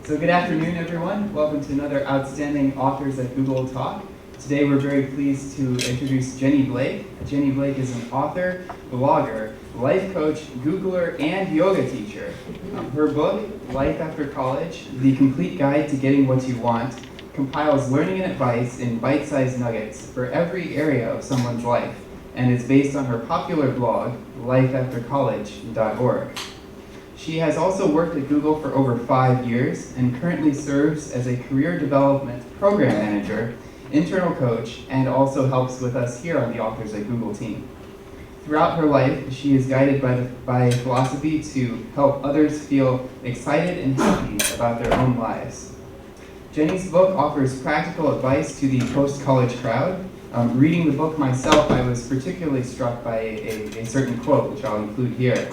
So good afternoon, everyone. Welcome to another Outstanding Authors at Google talk. Today we're very pleased to introduce Jenny Blake. Jenny Blake is an author, blogger, life coach, Googler, and yoga teacher. Her book, Life After College, The Complete Guide to Getting What You Want, compiles learning and advice in bite-sized nuggets for every area of someone's life, and is based on her popular blog, lifeaftercollege.org. She has also worked at Google for over 5 years and currently serves as a career development program manager, internal coach, and also helps with us here on the Authors at Google team. Throughout her life, she is guided by philosophy to help others feel excited and happy about their own lives. Jenny's book offers practical advice to the post-college crowd. Reading the book myself, I was particularly struck by a certain quote, which I'll include here.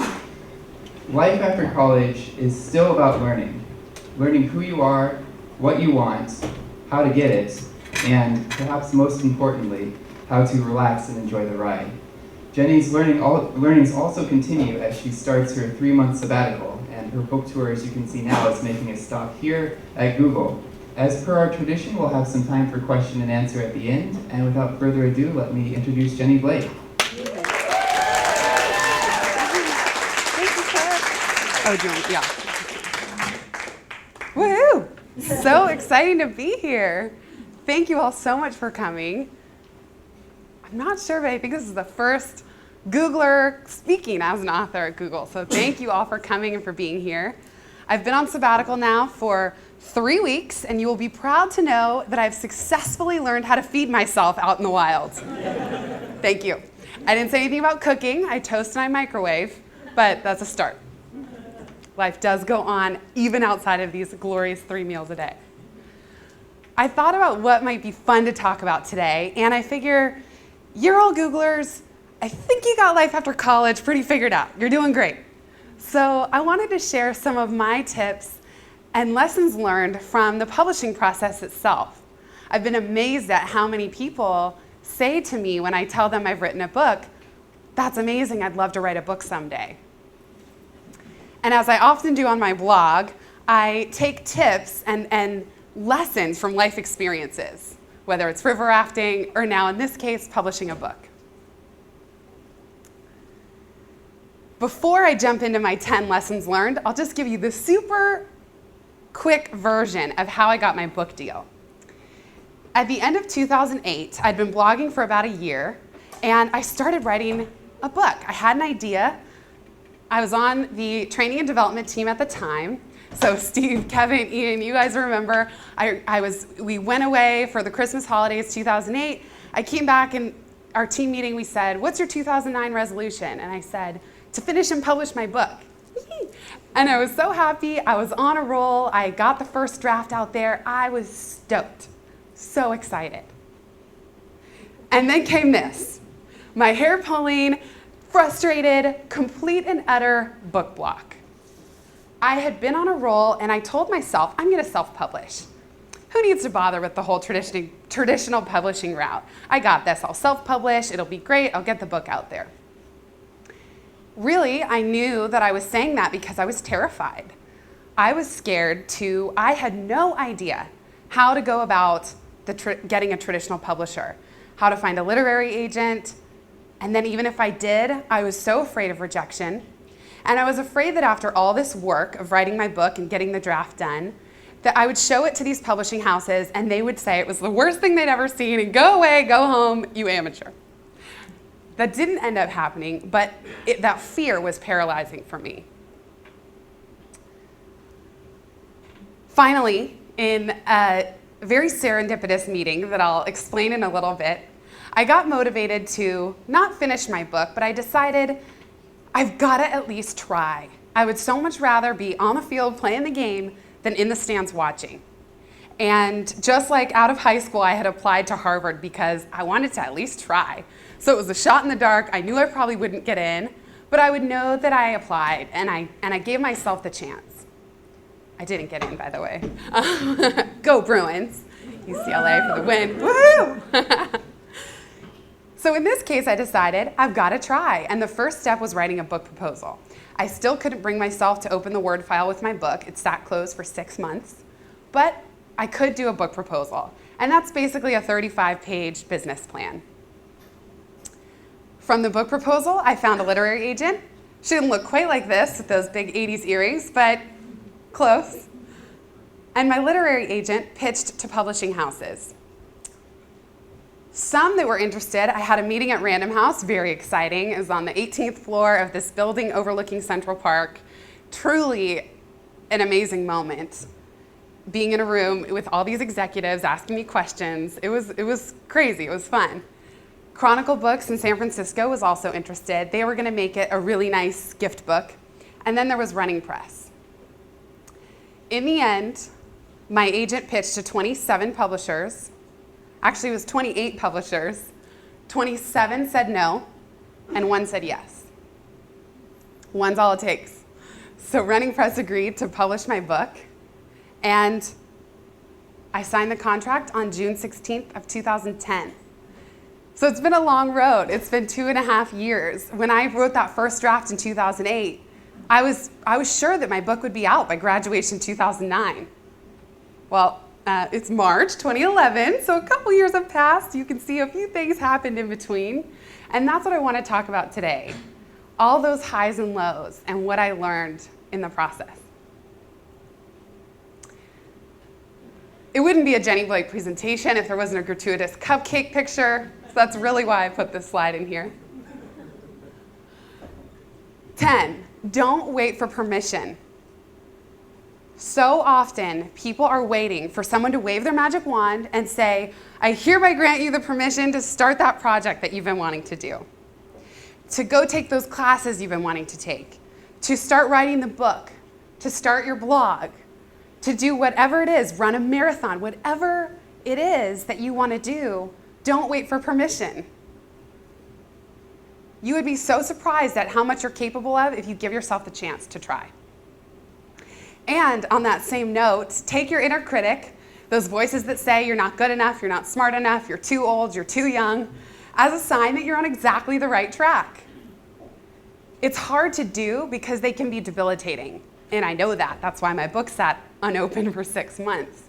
Life after college is still about learning who you are, what you want, how to get it, and perhaps most importantly, how to relax and enjoy the ride. Jenny's learnings also continue as she starts her 3-month sabbatical, and her book tour, as you can see now, is making a stop here at Google. As per our tradition, we'll have some time for question and answer at the end, and without further ado, let me introduce Jenny Blake. Oh, do you want, yeah. Woohoo! So exciting to be here. Thank you all so much for coming. I'm not sure, but I think this is the first Googler speaking as an author at Google. So thank you all for coming and for being here. I've been on sabbatical now for 3 weeks, and you will be proud to know that I've successfully learned how to feed myself out in the wild. Thank you. I didn't say anything about cooking. I toast and I microwave, but that's a start. Life does go on even outside of these glorious 3 meals a day. I thought about what might be fun to talk about today, and I figure you're all Googlers. I think you got life after college pretty figured out. You're doing great. So I wanted to share some of my tips and lessons learned from the publishing process itself. I've been amazed at how many people say to me when I tell them I've written a book, "That's amazing, I'd love to write a book someday." And as I often do on my blog, I take tips and lessons from life experiences, whether it's river rafting or now in this case, publishing a book. Before I jump into my 10 lessons learned, I'll just give you the super quick version of how I got my book deal. At the end of 2008, I'd been blogging for about a year, and I started writing a book. I had an idea. I was on the training and development team at the time. So Steve, Kevin, Ian, you guys remember, we went away for the Christmas holidays 2008. I came back in our team meeting, we said, "What's your 2009 resolution?" And I said, "To finish and publish my book." And I was so happy, I was on a roll, I got the first draft out there, I was stoked, so excited. And then came this, my hair pulling, frustrated, complete and utter book block. I had been on a roll and I told myself, I'm gonna self-publish. Who needs to bother with the whole traditional publishing route? I got this, I'll self-publish, it'll be great, I'll get the book out there. Really, I knew that I was saying that because I was terrified. I was scared I had no idea how to go about getting a traditional publisher, how to find a literary agent, and then even if I did, I was so afraid of rejection. And I was afraid that after all this work of writing my book and getting the draft done, that I would show it to these publishing houses and they would say it was the worst thing they'd ever seen and go away, go home, you amateur. That didn't end up happening, but that fear was paralyzing for me. Finally, in a very serendipitous meeting that I'll explain in a little bit, I got motivated to not finish my book, but I decided I've got to at least try. I would so much rather be on the field playing the game than in the stands watching. And just like out of high school, I had applied to Harvard because I wanted to at least try. So it was a shot in the dark. I knew I probably wouldn't get in, but I would know that I applied and I gave myself the chance. I didn't get in, by the way. Go Bruins. UCLA for the win. Woo! So in this case, I decided I've got to try. And the first step was writing a book proposal. I still couldn't bring myself to open the Word file with my book. It sat closed for 6 months. But I could do a book proposal. And that's basically a 35-page business plan. From the book proposal, I found a literary agent. She didn't look quite like this with those big 80s earrings, but close. And my literary agent pitched to publishing houses. Some that were interested, I had a meeting at Random House, very exciting. It was on the 18th floor of this building overlooking Central Park. Truly an amazing moment. Being in a room with all these executives asking me questions, it was crazy, it was fun. Chronicle Books in San Francisco was also interested. They were gonna make it a really nice gift book. And then there was Running Press. In the end, my agent pitched to 27 publishers. Actually, it was 28 publishers. 27 said no, and 1 said yes. 1's all it takes. So Running Press agreed to publish my book, and I signed the contract on June 16th of 2010. So it's been a long road. It's been 2.5 years. When I wrote that first draft in 2008, I was sure that my book would be out by graduation 2009. Well, it's March 2011, so a couple years have passed. You can see a few things happened in between. And that's what I want to talk about today. All those highs and lows and what I learned in the process. It wouldn't be a Jenny Blake presentation if there wasn't a gratuitous cupcake picture. So that's really why I put this slide in here. 10, don't wait for permission. So often, people are waiting for someone to wave their magic wand and say, I hereby grant you the permission to start that project that you've been wanting to do, to go take those classes you've been wanting to take, to start writing the book, to start your blog, to do whatever it is, run a marathon, whatever it is that you want to do, don't wait for permission. You would be so surprised at how much you're capable of if you give yourself the chance to try. And on that same note, take your inner critic, those voices that say you're not good enough, you're not smart enough, you're too old, you're too young, as a sign that you're on exactly the right track. It's hard to do because they can be debilitating. And I know that. That's why my book sat unopened for 6 months.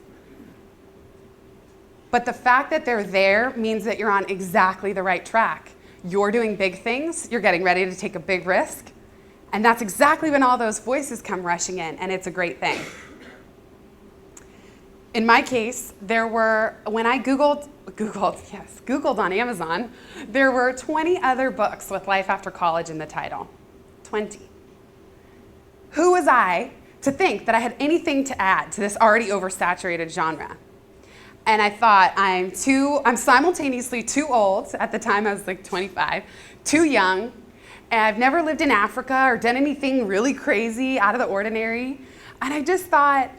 But the fact that they're there means that you're on exactly the right track. You're doing big things, you're getting ready to take a big risk, and that's exactly when all those voices come rushing in, and it's a great thing. In my case, when I Googled on Amazon, there were 20 other books with Life After College in the title. 20. Who was I to think that I had anything to add to this already oversaturated genre? And I thought, I'm simultaneously too old, at the time I was like 25, too young, and I've never lived in Africa or done anything really crazy out of the ordinary. And I just thought,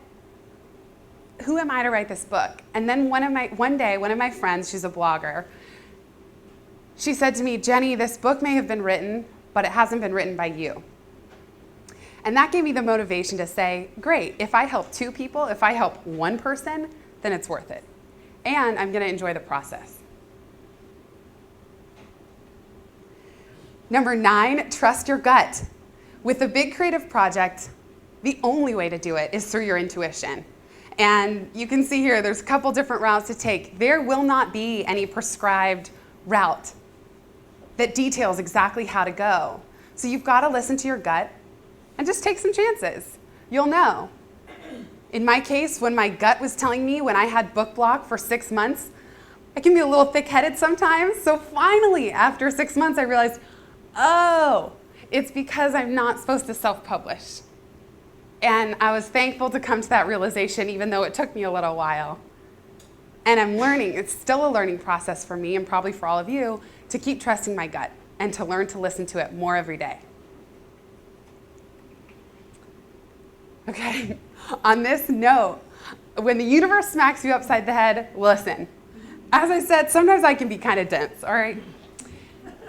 who am I to write this book? And then one day, one of my friends, she's a blogger, she said to me, Jenny, this book may have been written, but it hasn't been written by you. And that gave me the motivation to say, great, if I help 2 people, if I help 1 person, then it's worth it. And I'm going to enjoy the process. Number 9, trust your gut. With a big creative project, the only way to do it is through your intuition. And you can see here, there's a couple different routes to take. There will not be any prescribed route that details exactly how to go. So you've got to listen to your gut and just take some chances. You'll know. In my case, when my gut was telling me when I had book block for 6 months, I can be a little thick-headed sometimes. So finally, after 6 months, I realized, oh, it's because I'm not supposed to self-publish. And I was thankful to come to that realization, even though it took me a little while. And I'm learning. It's still a learning process for me, and probably for all of you, to keep trusting my gut and to learn to listen to it more every day. Okay, on this note, when the universe smacks you upside the head, listen. As I said, sometimes I can be kind of dense, all right?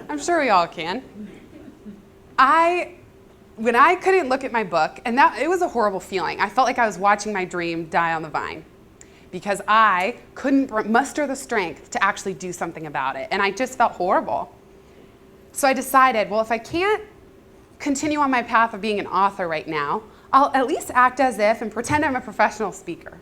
I'm sure we all can. When I couldn't look at my book, and it was a horrible feeling. I felt like I was watching my dream die on the vine because I couldn't muster the strength to actually do something about it, and I just felt horrible. So I decided, well, if I can't continue on my path of being an author right now, I'll at least act as if and pretend I'm a professional speaker.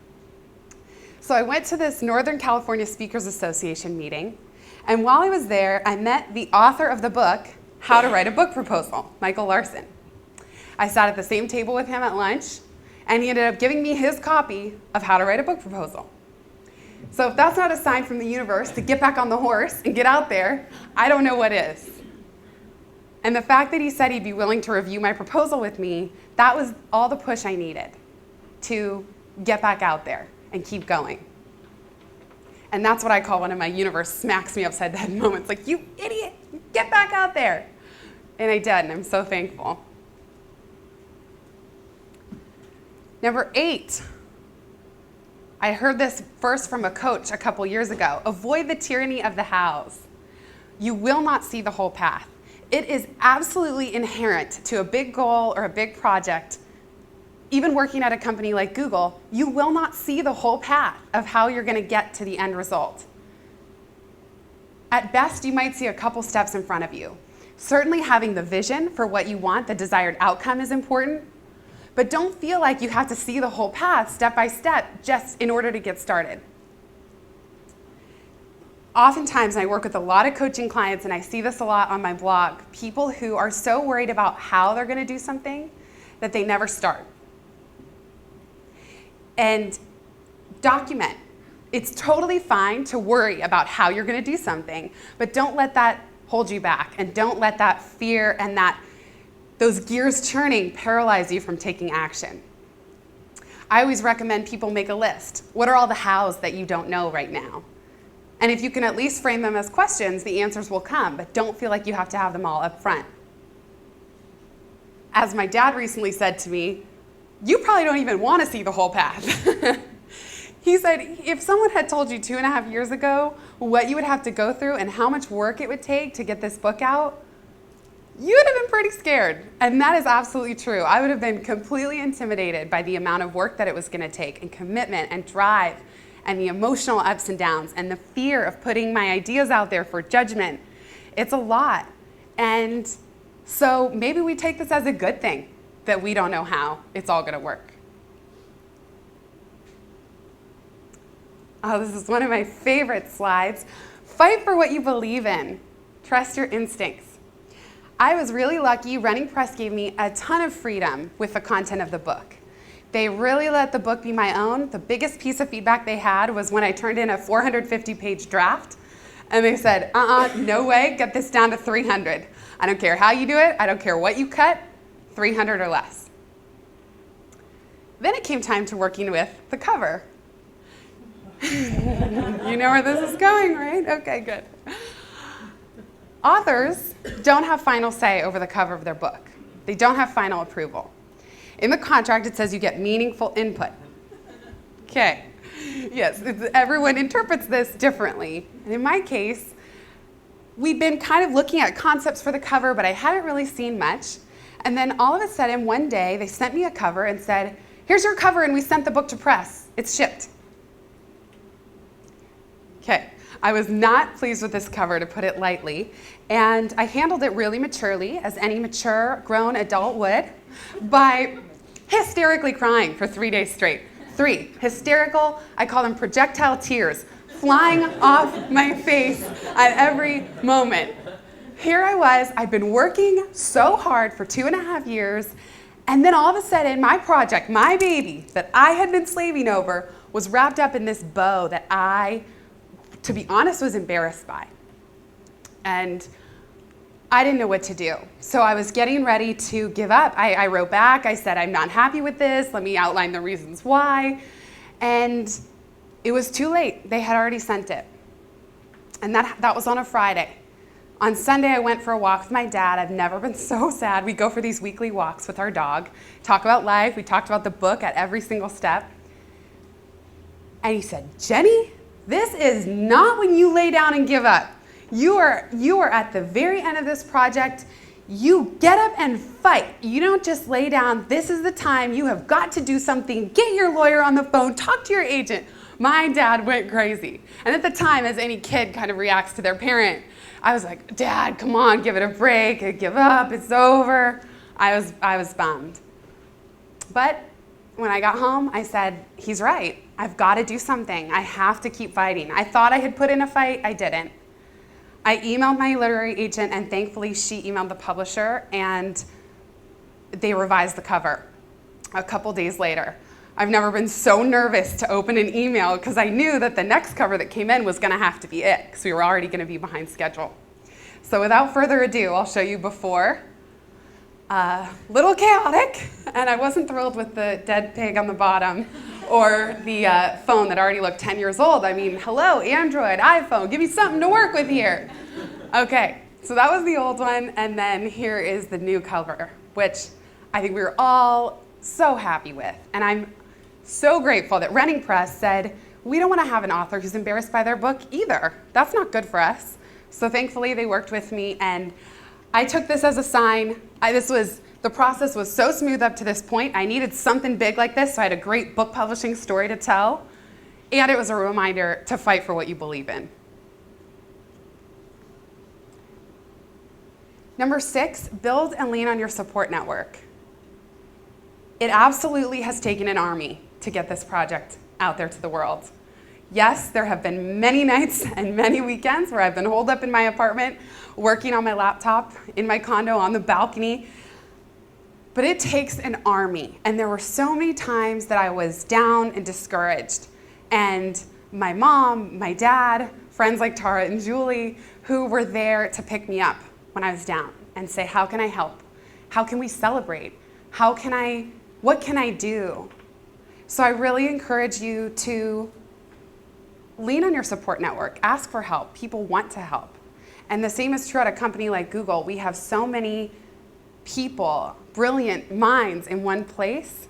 So I went to this Northern California Speakers Association meeting, and while I was there, I met the author of the book, How to Write a Book Proposal, Michael Larson. I sat at the same table with him at lunch, and he ended up giving me his copy of How to Write a Book Proposal. So if that's not a sign from the universe to get back on the horse and get out there, I don't know what is. And the fact that he said he'd be willing to review my proposal with me, that was all the push I needed to get back out there and keep going. And that's what I call one of my universe smacks me upside the head moments, like, you idiot, get back out there. And I did, and I'm so thankful. Number 8, I heard this first from a coach a couple years ago. Avoid the tyranny of the hows. You will not see the whole path. It is absolutely inherent to a big goal or a big project, even working at a company like Google, you will not see the whole path of how you're going to get to the end result. At best, you might see a couple steps in front of you. Certainly having the vision for what you want, the desired outcome, is important, but don't feel like you have to see the whole path step by step just in order to get started. Oftentimes, I work with a lot of coaching clients, and I see this a lot on my blog, people who are so worried about how they're going to do something that they never start. And document. It's totally fine to worry about how you're going to do something, but don't let that hold you back, and don't let that fear and those gears churning paralyze you from taking action. I always recommend people make a list. What are all the hows that you don't know right now? And if you can at least frame them as questions, the answers will come, but don't feel like you have to have them all up front. As my dad recently said to me, you probably don't even want to see the whole path. He said, if someone had told you 2.5 years ago what you would have to go through and how much work it would take to get this book out, you would have been pretty scared. And that is absolutely true. I would have been completely intimidated by the amount of work that it was going to take, and commitment and drive, and the emotional ups and downs, and the fear of putting my ideas out there for judgment. It's a lot. And so maybe we take this as a good thing that we don't know how it's all going to work. Oh, this is one of my favorite slides. Fight for what you believe in. Trust your instincts. I was really lucky. Running Press gave me a ton of freedom with the content of the book. They really let the book be my own. The biggest piece of feedback they had was when I turned in a 450-page draft, and they said, no way, get this down to 300. I don't care how you do it. I don't care what you cut, 300 or less. Then it came time to working with the cover. You know where this is going, right? Okay, good. Authors don't have final say over the cover of their book. They don't have final approval. In the contract, it says you get meaningful input. Okay. Yes, everyone interprets this differently. And in my case, we'd been kind of looking at concepts for the cover, but I hadn't really seen much. And then all of a sudden, one day, they sent me a cover and said, here's your cover, and we sent the book to press. It's shipped. Okay. I was not pleased with this cover, to put it lightly, and I handled it really maturely, as any mature, grown adult would, by hysterically crying for 3 days straight. 3. Hysterical, I call them projectile tears, flying off my face at every moment. Here I was, I'd been working so hard for 2.5 years, and then all of a sudden, my project, my baby, that I had been slaving over, was wrapped up in this bow that I, to be honest, was embarrassed by. And I didn't know what to do. So I was getting ready to give up. I wrote back, I said, I'm not happy with this, let me outline the reasons why. And it was too late. They had already sent it. And that was on a Friday. On Sunday, I went for a walk with my dad. I've never been so sad. We go for these weekly walks with our dog, talk about life. We talked about the book at every single step. And he said, Jenny, this is not when you lay down and give up. You are at the very end of this project. You get up and fight. You don't just lay down. This is the time. You have got to do something. Get your lawyer on the phone. Talk to your agent. My dad went crazy. And at the time, as any kid kind of reacts to their parent, I was like, Dad, come on, give it a break. Give up. It's over. I was bummed. But when I got home, I said, he's right. I've got to do something. I have to keep fighting. I thought I had put in a fight. I didn't. I emailed my literary agent, and thankfully she emailed the publisher, and they revised the cover a couple days later. I've never been so nervous to open an email because I knew that the next cover that came in was going to have to be it because we were already going to be behind schedule. So without further ado, I'll show you before. Little chaotic, and I wasn't thrilled with the dead pig on the bottom or the phone that already looked 10 years old. I mean, hello, Android, iPhone, give me something to work with here. Okay, so that was the old one, and then here is the new cover, which I think we were all so happy with. And I'm so grateful that Renning Press said, we don't want to have an author who's embarrassed by their book either. That's not good for us. So thankfully they worked with me, and I took this as a sign. The process was so smooth up to this point. I needed something big like this, so I had a great book publishing story to tell, and it was a reminder to fight for what you believe in. Number 6, build and lean on your support network. It absolutely has taken an army to get this project out there to the world. Yes, there have been many nights and many weekends where I've been holed up in my apartment, working on my laptop, in my condo, on the balcony. But it takes an army. And there were so many times that I was down and discouraged. And my mom, my dad, friends like Tara and Julie, who were there to pick me up when I was down and say, how can I help? How can we celebrate? What can I do? So I really encourage you to lean on your support network. Ask for help. People want to help. And the same is true at a company like Google. We have so many people, brilliant minds in one place.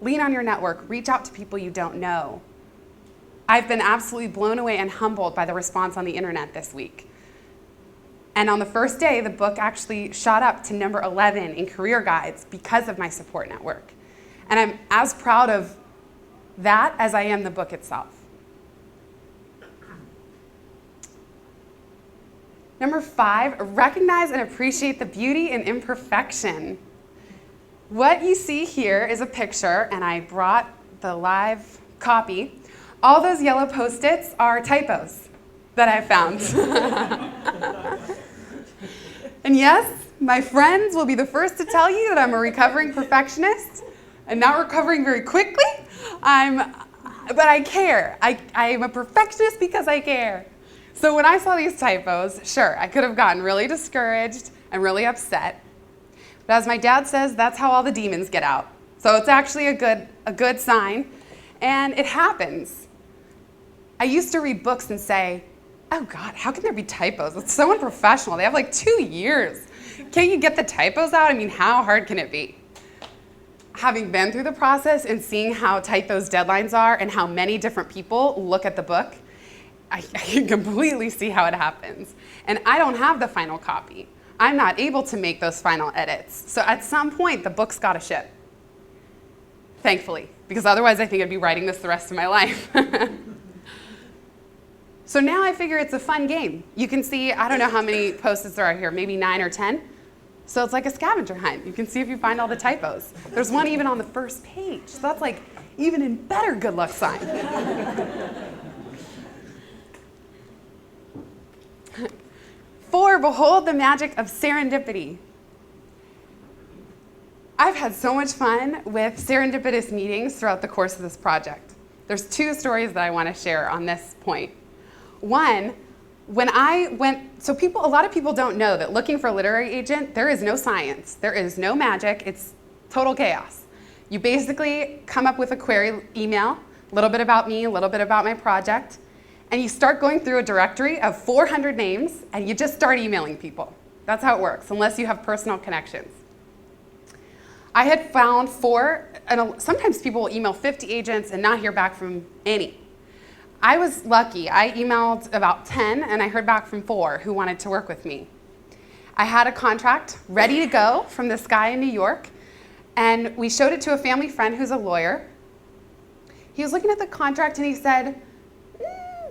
Lean on your network. Reach out to people you don't know. I've been absolutely blown away and humbled by the response on the internet this week. And on the first day, the book actually shot up to number 11 in career guides because of my support network. And I'm as proud of that as I am the book itself. Number 5, recognize and appreciate the beauty in imperfection. What you see here is a picture, and I brought the live copy. All those yellow Post-its are typos that I found. And yes, my friends will be the first to tell you that I'm a recovering perfectionist and not recovering very quickly. But I care. I am a perfectionist because I care. So when I saw these typos, sure, I could have gotten really discouraged and really upset. But as my dad says, that's how all the demons get out. So it's actually a good sign, and it happens. I used to read books and say, oh God, how can there be typos? It's so unprofessional. They have like 2 years. Can't you get the typos out? I mean, how hard can it be? Having been through the process and seeing how tight those deadlines are and how many different people look at the book, I can completely see how it happens. And I don't have the final copy. I'm not able to make those final edits. So at some point, the book's got to ship. Thankfully, because otherwise I think I'd be writing this the rest of my life. So now I figure it's a fun game. You can see, I don't know how many Post-its there are here, maybe 9 or 10. So it's like a scavenger hunt. You can see if you find all the typos. There's one even on the first page. So that's like even a better good luck sign. 4, behold the magic of serendipity. I've had so much fun with serendipitous meetings throughout the course of this project. There's 2 stories that I want to share on this point. One, when I went, so a lot of people don't know that looking for a literary agent, there is no science, there is no magic, it's total chaos. You basically come up with a query email, a little bit about me, a little bit about my project, and you start going through a directory of 400 names, and you just start emailing people. That's how it works, unless you have personal connections. I had found 4, and sometimes people will email 50 agents and not hear back from any. I was lucky. I emailed about 10, and I heard back from 4 who wanted to work with me. I had a contract ready to go from this guy in New York, and we showed it to a family friend who's a lawyer. He was looking at the contract, and he said,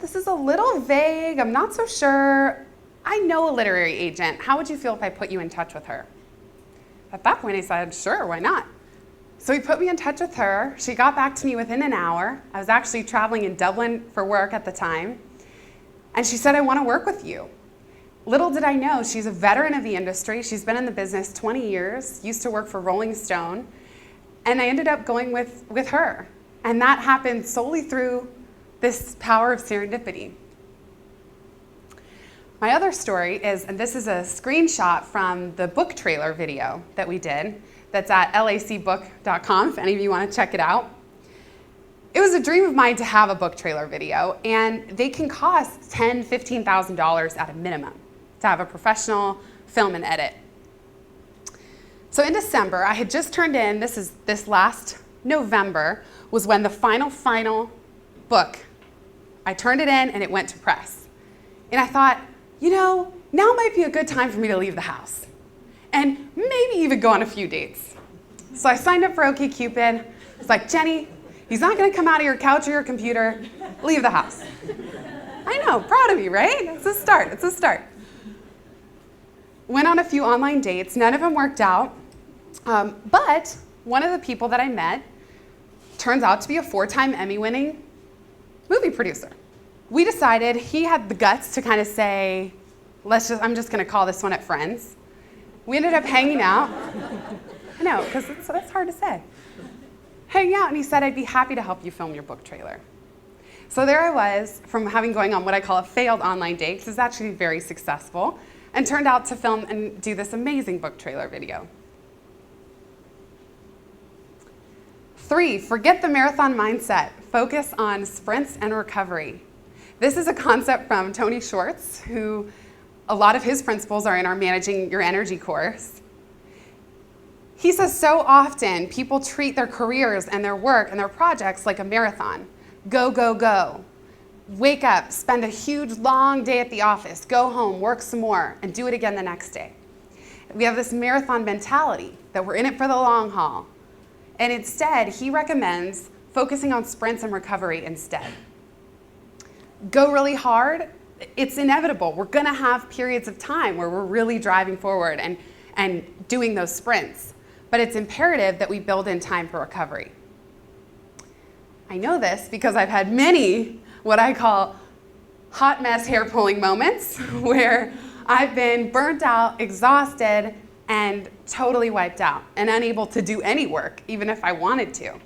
this is a little vague. I'm not so sure. I know a literary agent. How would you feel if I put you in touch with her? at that point, I said, sure, why not? So he put me in touch with her. She got back to me within an hour. I was actually traveling in Dublin for work at the time. And she said, I want to work with you. Little did I know, she's a veteran of the industry. She's been in the business 20 years, used to work for Rolling Stone. And I ended up going with her. And that happened solely through this power of serendipity. My other story is, and this is a screenshot from the book trailer video that we did, that's at lacbook.com if any of you want to check it out. It was a dream of mine to have a book trailer video, and they can cost $10,000, $15,000 at a minimum to have a professional film and edit. So in December, I had just turned in, this last November was when the final book, I turned it in and it went to press. And I thought, now might be a good time for me to leave the house and maybe even go on a few dates. So I signed up for OkCupid. It's like, Jenny, he's not going to come out of your couch or your computer. Leave the house. I know, proud of you, right? It's a start. Went on a few online dates. None of them worked out. But one of the people that I met turns out to be a 4-time Emmy-winning movie producer. We decided he had the guts to kind of say, I'm just going to call this one at Friends. We ended up hanging out. I know, because that's hard to say. Hanging out, and he said, I'd be happy to help you film your book trailer. So there I was, from having going on what I call a failed online date, because it's actually very successful, and turned out to film and do this amazing book trailer video. 3, forget the marathon mindset. Focus on sprints and recovery. This is a concept from Tony Schwartz, who a lot of his principles are in our Managing Your Energy course. He says so often people treat their careers and their work and their projects like a marathon. Go, go, go. Wake up, spend a huge long day at the office, go home, work some more, and do it again the next day. We have this marathon mentality that we're in it for the long haul. And instead, he recommends focusing on sprints and recovery instead. Go really hard, it's inevitable. We're going to have periods of time where we're really driving forward and doing those sprints. But it's imperative that we build in time for recovery. I know this because I've had many what I call hot mess hair pulling moments where I've been burnt out, exhausted, and totally wiped out and unable to do any work, even if I wanted to.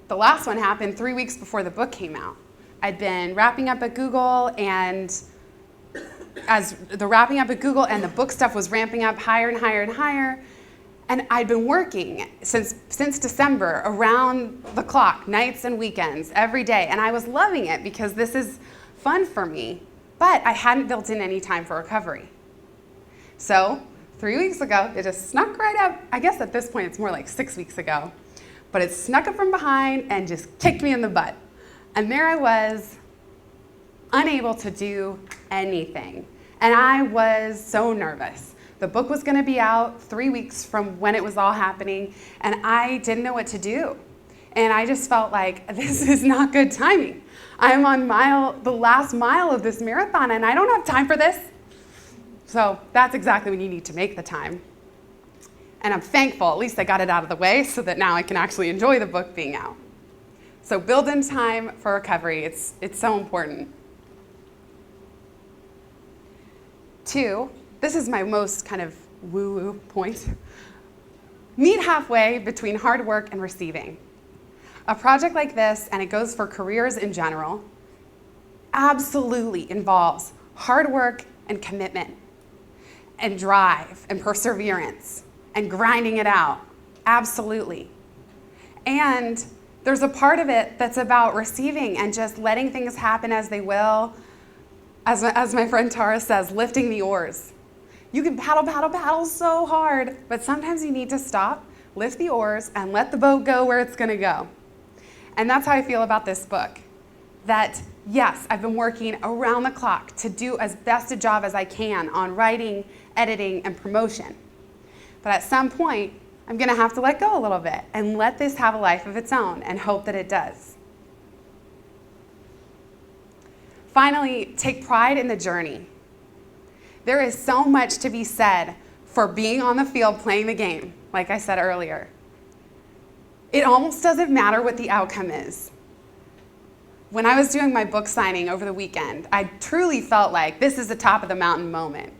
The last one happened 3 weeks before the book came out. I'd been wrapping up at Google, and as the wrapping up at Google and the book stuff was ramping up higher and higher and higher, and I'd been working since December around the clock, nights and weekends, every day, and I was loving it because this is fun for me, but I hadn't built in any time for recovery. So 3 weeks ago, it just snuck right up. I guess at this point it's more like 6 weeks ago, but it snuck up from behind and just kicked me in the butt. And there I was, unable to do anything. And I was so nervous. The book was going to be out 3 weeks from when it was all happening, and I didn't know what to do. And I just felt like, this is not good timing. I'm on the last mile of this marathon, and I don't have time for this. So that's exactly when you need to make the time. And I'm thankful, at least I got it out of the way so that now I can actually enjoy the book being out. So build in time for recovery. It's so important. 2, this is my most kind of woo-woo point. Meet halfway between hard work and receiving. A project like this, and it goes for careers in general, absolutely involves hard work and commitment and drive and perseverance and grinding it out. Absolutely. And there's a part of it that's about receiving and just letting things happen as they will. As my friend Tara says, lifting the oars. You can paddle so hard, but sometimes you need to stop, lift the oars, and let the boat go where it's going to go. And that's how I feel about this book. That, yes, I've been working around the clock to do as best a job as I can on writing, editing, and promotion. But at some point, I'm going to have to let go a little bit and let this have a life of its own and hope that it does. Finally, take pride in the journey. There is so much to be said for being on the field playing the game, like I said earlier. It almost doesn't matter what the outcome is. When I was doing my book signing over the weekend, I truly felt like this is the top of the mountain moment.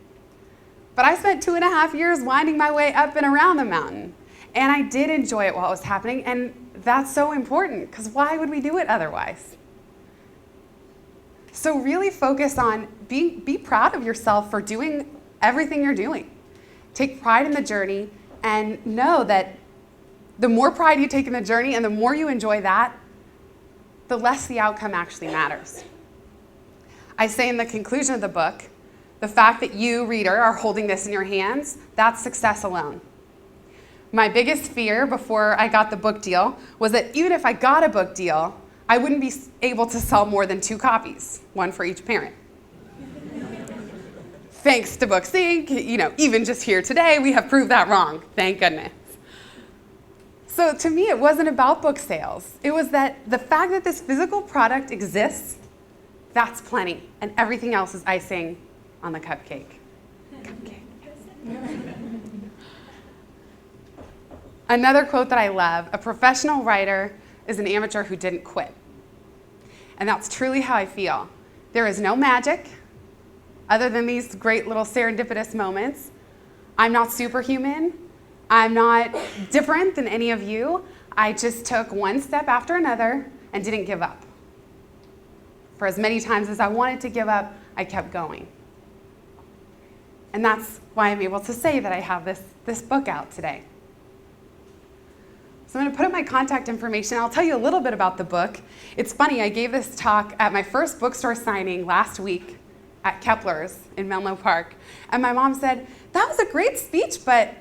But I spent 2.5 years winding my way up and around the mountain. And I did enjoy it while it was happening, and that's so important, because why would we do it otherwise? So really focus on be proud of yourself for doing everything you're doing. Take pride in the journey, and know that the more pride you take in the journey and the more you enjoy that, the less the outcome actually matters. I say in the conclusion of the book, the fact that you, reader, are holding this in your hands, that's success alone. My biggest fear before I got the book deal was that even if I got a book deal, I wouldn't be able to sell more than 2 copies, one for each parent. Thanks to Books Inc., even just here today, we have proved that wrong, thank goodness. So to me, it wasn't about book sales. It was that the fact that this physical product exists, that's plenty, and everything else is icing on the cupcake. Another quote that I love, a professional writer is an amateur who didn't quit. And that's truly how I feel. There is no magic other than these great little serendipitous moments. I'm not superhuman. I'm not different than any of you. I just took one step after another and didn't give up. For as many times as I wanted to give up, I kept going. And that's why I'm able to say that I have this book out today. So I'm going to put up my contact information. I'll tell you a little bit about the book. It's funny, I gave this talk at my first bookstore signing last week at Kepler's in Menlo Park. And my mom said, that was a great speech, but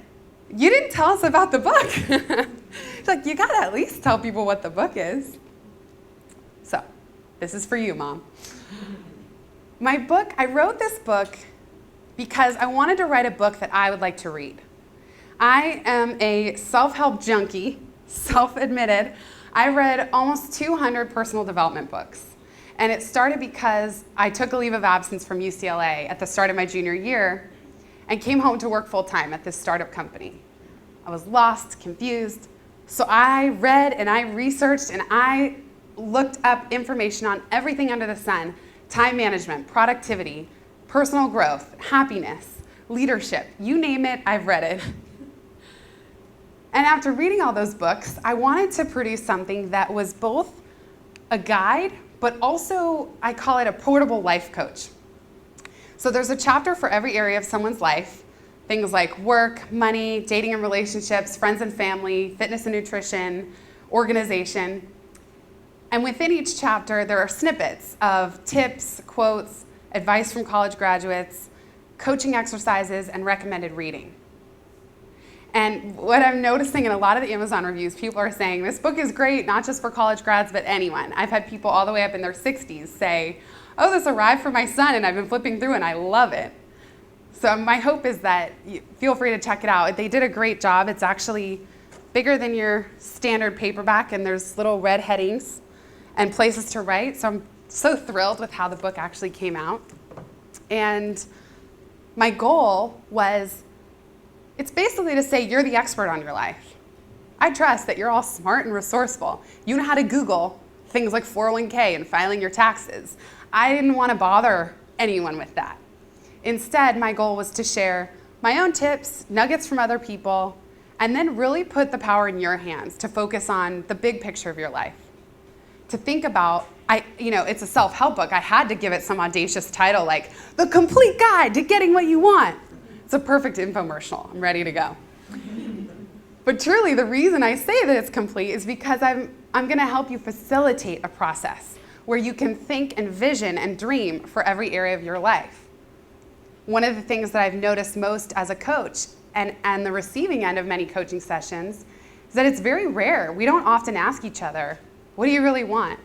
you didn't tell us about the book. She's like, you got to at least tell people what the book is. So this is for you, Mom. I wrote this book because I wanted to write a book that I would like to read. I am a self-help junkie, self-admitted. I read almost 200 personal development books. And it started because I took a leave of absence from UCLA at the start of my junior year and came home to work full-time at this startup company. I was lost, confused. So I read and I researched and I looked up information on everything under the sun: time management, productivity, personal growth, happiness, leadership, you name it, I've read it. And after reading all those books, I wanted to produce something that was both a guide, but also I call it a portable life coach. So there's a chapter for every area of someone's life, things like work, money, dating and relationships, friends and family, fitness and nutrition, organization. And within each chapter, there are snippets of tips, quotes, advice from college graduates, coaching exercises, and recommended reading. And what I'm noticing in a lot of the Amazon reviews, people are saying, this book is great, not just for college grads, but anyone. I've had people all the way up in their 60s say, oh, this arrived for my son, and I've been flipping through, and I love it. So my hope is that you feel free to check it out. They did a great job. It's actually bigger than your standard paperback, and there's little red headings and places to write. So I'm so thrilled with how the book actually came out. And my goal was, it's basically to say you're the expert on your life. I trust that you're all smart and resourceful. You know how to Google things like 401k and filing your taxes. I didn't want to bother anyone with that. Instead, my goal was to share my own tips, nuggets from other people, and then really put the power in your hands to focus on the big picture of your life. To think about, it's a self-help book. I had to give it some audacious title like The Complete Guide to Getting What You Want. It's a perfect infomercial. I'm ready to go. But truly, the reason I say that it's complete is because I'm going to help you facilitate a process where you can think and vision and dream for every area of your life. One of the things that I've noticed most as a coach and the receiving end of many coaching sessions is that it's very rare. We don't often ask each other, what do you really want?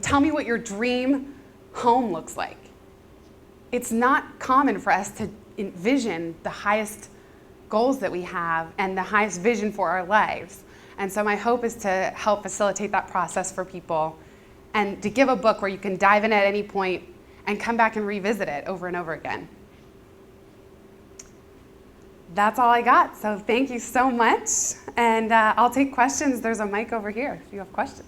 Tell me what your dream home looks like. It's not common for us to envision the highest goals that we have and the highest vision for our lives. And so my hope is to help facilitate that process for people and to give a book where you can dive in at any point and come back and revisit it over and over again. that's all I got. So thank you so much. And I'll take questions. There's a mic over here if you have questions.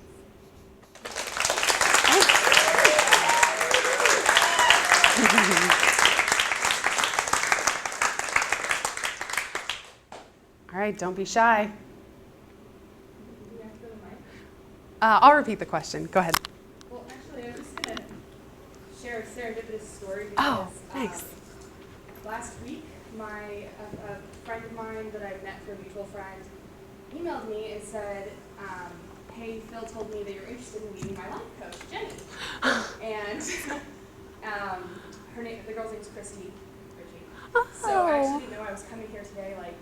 All right, don't be shy. I'll repeat the question. Go ahead. Well, actually, I'm just going to share a serendipitous story Oh, because thanks. last week, a friend of mine that I met through a mutual friend emailed me and said, hey, Phil told me that you're interested in meeting my life coach, Jenny. And the girl's name is Christy. So I actually didn't know I was coming here today. Like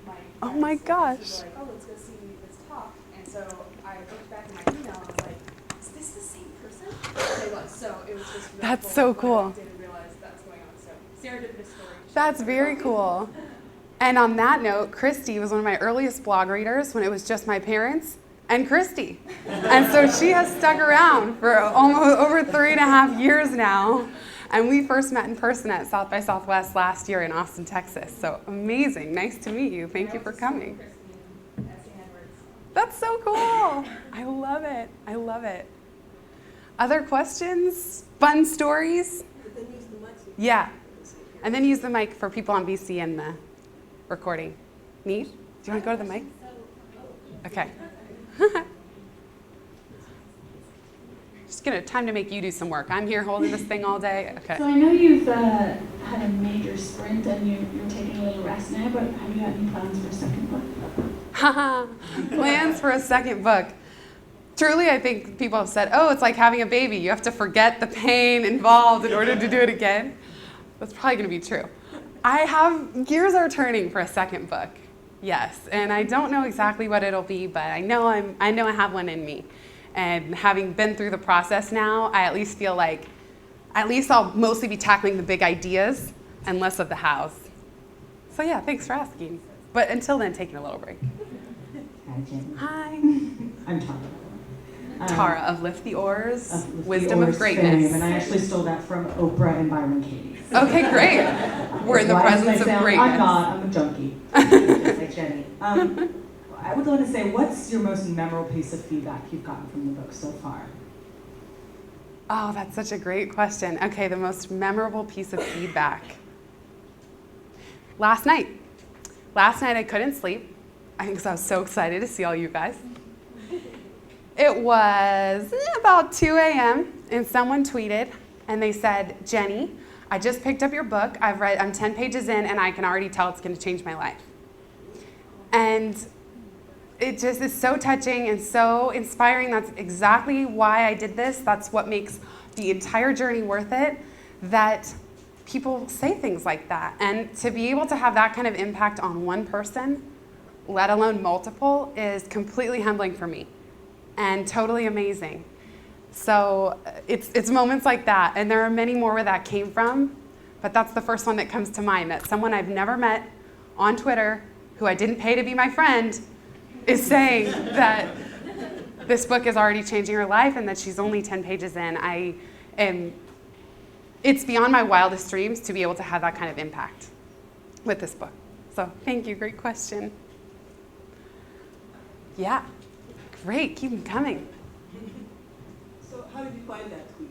Oh my gosh. Were like, oh, let's go see this talk. And so I looked back in my email and was like, is this the same person? And it was. So it was just really That's cool so when cool. I didn't realize that's going on. So serendipitous story. That's very cool. And on that note, Christy was one of my earliest blog readers when it was just my parents and Christy. And so she has stuck around for almost over 3.5 years now. And we first met in person at South by Southwest last year in Austin, Texas. So amazing. Nice to meet you. Thank you for coming. That's so cool. I love it. I love it. Other questions? Fun stories? Yeah. And then use the mic for people on VC and the recording. Neat? Do you want to go to the mic? Okay. Just gonna time to make you do some work. I'm here holding this thing all day. Okay. So I know you've had a major sprint and you're taking a little rest now, but have you got any plans for a second book? Haha. Plans for a second book. Truly, I think people have said, oh, it's like having a baby. You have to forget the pain involved in order to do it again. That's probably gonna be true. Gears are turning for a second book. Yes, and I don't know exactly what it'll be, but I know I have one in me. And having been through the process now, I at least feel like I'll mostly be tackling the big ideas and less of the hows. So yeah, thanks for asking. But until then, taking a little break. Hi, Jenny. Hi. I'm Tara. Tara of Lift the Oars, Of Lift the Wisdom Oars of Greatness. fame, and I actually stole that from Oprah and Byron Katie. Okay, great. We're in the Why does presence I of sound- greatness. I'm not. I'm a junkie. Just like Jenny. I would want to say, what's your most memorable piece of feedback you've gotten from the book so far? Oh, that's such a great question. Okay, the most memorable piece of feedback. Last night I couldn't sleep. I think because I was so excited to see all you guys. It was about 2 a.m. and someone tweeted and they said, Jenny, I just picked up your book. I'm 10 pages in and I can already tell it's going to change my life. And it just is so touching and so inspiring. That's exactly why I did this. That's what makes the entire journey worth it, that people say things like that. And to be able to have that kind of impact on one person, let alone multiple, is completely humbling for me and totally amazing. So it's moments like that, and there are many more where that came from, but that's the first one that comes to mind, that someone I've never met on Twitter, who I didn't pay to be my friend, is saying that this book is already changing her life and that she's only 10 pages in. It's beyond my wildest dreams to be able to have that kind of impact with this book. So thank you, great question. Yeah, great, keep them coming. So how did you find that tweet?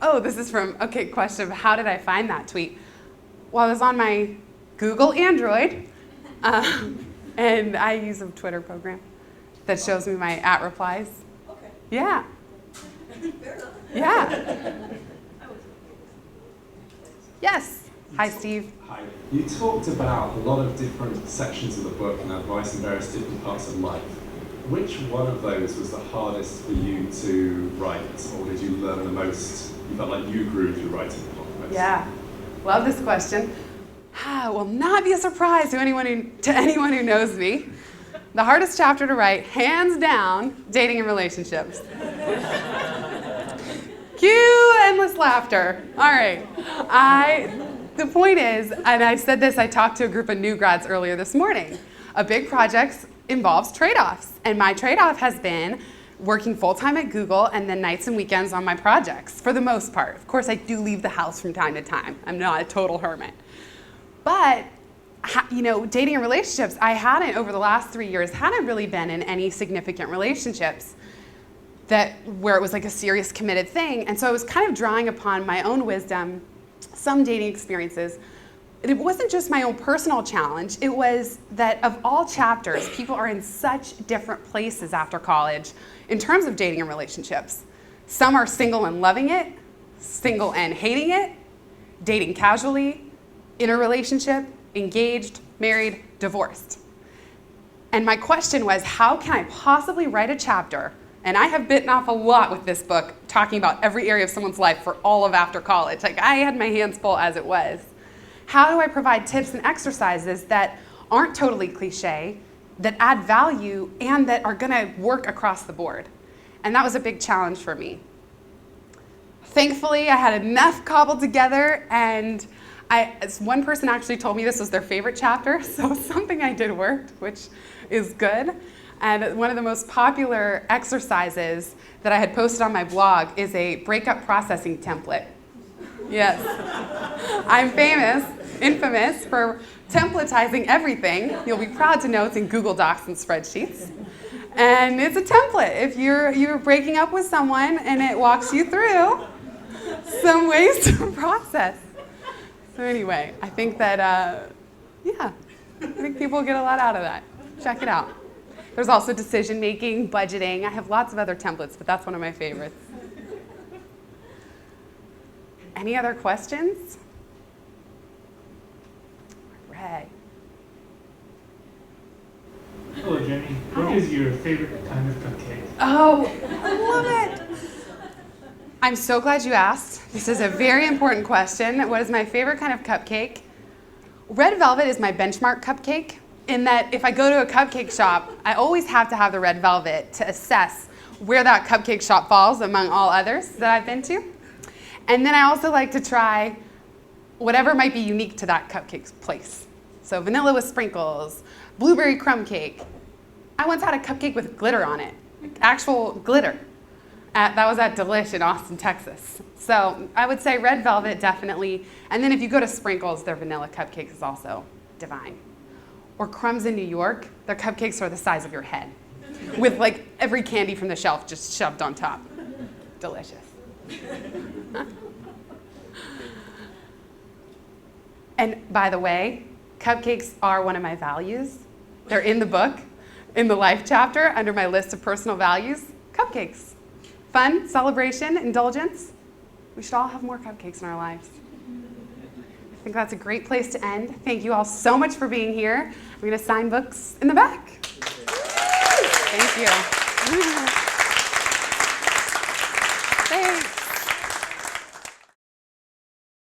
Oh, this is from, okay, question of how did I find that tweet? Well, I was on my Google Android, and I use a Twitter program that shows me my @replies. Okay. Yeah, Fair enough. yeah. Yes. Hi, Steve. Hi. You talked about a lot of different sections of the book and advice in various different parts of life. Which one of those was the hardest for you to write, or did you learn the most? You felt like you grew through writing the book most? Yeah, love this question. Will not be a surprise to anyone who knows me. The hardest chapter to write, hands down, dating and relationships. Cue endless laughter. All right. The point is, and I said this, I talked to a group of new grads earlier this morning. A big project involves trade-offs, and my trade-off has been working full-time at Google and then nights and weekends on my projects, for the most part. Of course, I do leave the house from time to time. I'm not a total hermit. But dating and relationships, I hadn't, over the last 3 years, hadn't really been in any significant relationships where it was like a serious committed thing. And so I was kind of drawing upon my own wisdom, some dating experiences. It wasn't just my own personal challenge. It was that of all chapters, people are in such different places after college in terms of dating and relationships. Some are single and loving it, single and hating it, dating casually, in a relationship, engaged, married, divorced. And my question was, how can I possibly write a chapter? And I have bitten off a lot with this book, talking about every area of someone's life for all of after college. Like, I had my hands full as it was. How do I provide tips and exercises that aren't totally cliche, that add value, and that are gonna work across the board? And that was a big challenge for me. Thankfully, I had enough cobbled together, and one person actually told me this was their favorite chapter, so something I did worked, which is good. And one of the most popular exercises that I had posted on my blog is a breakup processing template. Yes. I'm infamous for templatizing everything. You'll be proud to know it's in Google Docs and spreadsheets. And it's a template. If you're breaking up with someone and it walks you through some ways to process. So anyway, I think that, I think people get a lot out of that. Check it out. There's also decision making, budgeting. I have lots of other templates, but that's one of my favorites. Any other questions? Ray. Hello, Jenny. What is your favorite kind of cupcake? Oh, I love it. I'm so glad you asked. This is a very important question. What is my favorite kind of cupcake? Red velvet is my benchmark cupcake, in that if I go to a cupcake shop, I always have to have the red velvet to assess where that cupcake shop falls among all others that I've been to. And then I also like to try whatever might be unique to that cupcake place. So vanilla with sprinkles, blueberry crumb cake. I once had a cupcake with glitter on it, actual glitter. That was at Delish in Austin, Texas. So I would say red velvet, definitely. And then if you go to Sprinkles, their vanilla cupcake is also divine. Or Crumbs in New York, their cupcakes are the size of your head, with like every candy from the shelf just shoved on top. Delicious. And by the way, cupcakes are one of my values. They're in the book, in the life chapter, under my list of personal values. Cupcakes. Fun, celebration, indulgence. We should all have more cupcakes in our lives. I think that's a great place to end. Thank you all so much for being here. We're going to sign books in the back. Thank you. Thanks.